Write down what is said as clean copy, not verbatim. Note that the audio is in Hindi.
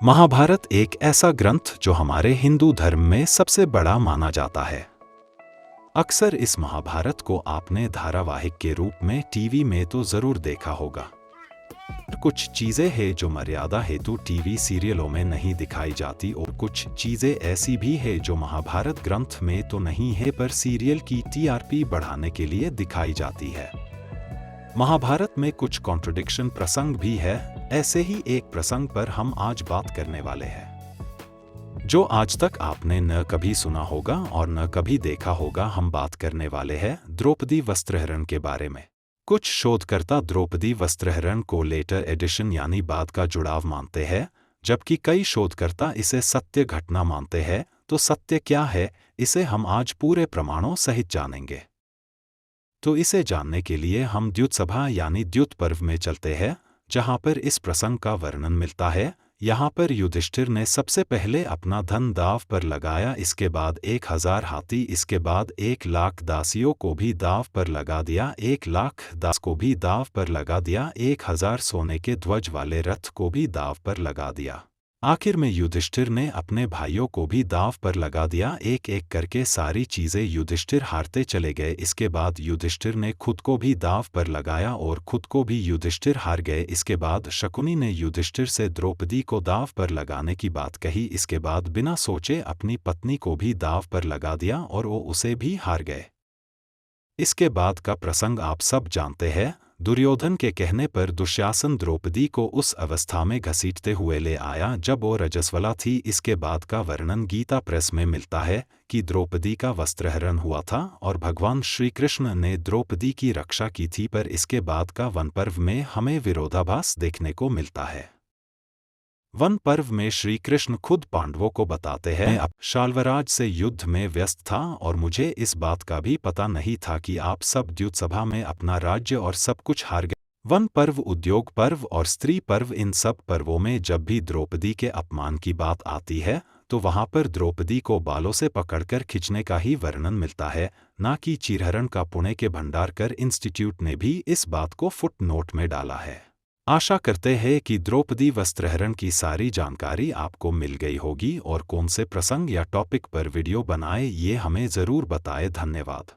महाभारत एक ऐसा ग्रंथ जो हमारे हिंदू धर्म में सबसे बड़ा माना जाता है। अक्सर इस महाभारत को आपने धारावाहिक के रूप में टीवी में तो जरूर देखा होगा। कुछ चीजें हैं जो मर्यादा हेतु टीवी सीरियलों में नहीं दिखाई जाती और कुछ चीजें ऐसी भी है जो महाभारत ग्रंथ में तो नहीं है पर सीरियल की टीआरपी बढ़ाने के लिए दिखाई जाती है। महाभारत में कुछ कॉन्ट्रडिक्शन प्रसंग भी है। ऐसे ही एक प्रसंग पर हम आज बात करने वाले हैं जो आज तक आपने न कभी सुना होगा और न कभी देखा होगा। हम बात करने वाले हैं द्रौपदी वस्त्रहरण के बारे में। कुछ शोधकर्ता द्रौपदी वस्त्रहरण को लेटर एडिशन यानी बाद का जुड़ाव मानते हैं, जबकि कई शोधकर्ता इसे सत्य घटना मानते हैं। तो सत्य क्या है, इसे हम आज पूरे प्रमाणों सहित जानेंगे। तो इसे जानने के लिए हम द्युतसभा यानी द्युत पर्व में चलते हैं, जहां पर इस प्रसंग का वर्णन मिलता है। यहाँ पर युधिष्ठिर ने सबसे पहले अपना धन दाव पर लगाया, इसके बाद 1000 हाथी, इसके बाद 1,00,000 दासियों को भी दाव पर लगा दिया, 1,00,000 दास को भी दाव पर लगा दिया, 1000 सोने के ध्वज वाले रथ को भी दाव पर लगा दिया। आखिर में युधिष्ठिर ने अपने भाइयों को भी दाव पर लगा दिया। एक एक करके सारी चीजें युधिष्ठिर हारते चले गए। इसके बाद युधिष्ठिर ने खुद को भी दाव पर लगाया और खुद को भी युधिष्ठिर हार गए। इसके बाद शकुनी ने युधिष्ठिर से द्रौपदी को दाव पर लगाने की बात कही। इसके बाद बिना सोचे अपनी पत्नी को भी दाव पर लगा दिया और वो उसे भी हार गए। इसके बाद का प्रसंग आप सब जानते हैं। दुर्योधन के कहने पर दुशासन द्रौपदी को उस अवस्था में घसीटते हुए ले आया जब वो रजस्वला थी। इसके बाद का वर्णन गीता प्रेस में मिलता है कि द्रौपदी का वस्त्रहरण हुआ था और भगवान श्री कृष्ण ने द्रौपदी की रक्षा की थी। पर इसके बाद का वन पर्व में हमें विरोधाभास देखने को मिलता है। वन पर्व में श्री कृष्ण खुद पांडवों को बताते हैं, अब शाल्वराज से युद्ध में व्यस्त था और मुझे इस बात का भी पता नहीं था कि आप सब द्युतसभा में अपना राज्य और सब कुछ हार गए। वन पर्व, उद्योग पर्व और स्त्री पर्व, इन सब पर्वों में जब भी द्रौपदी के अपमान की बात आती है तो वहां पर द्रौपदी को बालों से पकड़कर खींचने का ही वर्णन मिलता है, ना कि चीरहरण का। पुणे के भंडारकर इंस्टीट्यूट ने भी इस बात को फुट नोट में डाला है। आशा करते हैं कि द्रौपदी वस्त्रहरण की सारी जानकारी आपको मिल गई होगी और कौन से प्रसंग या टॉपिक पर वीडियो बनाए ये हमें ज़रूर बताएं। धन्यवाद।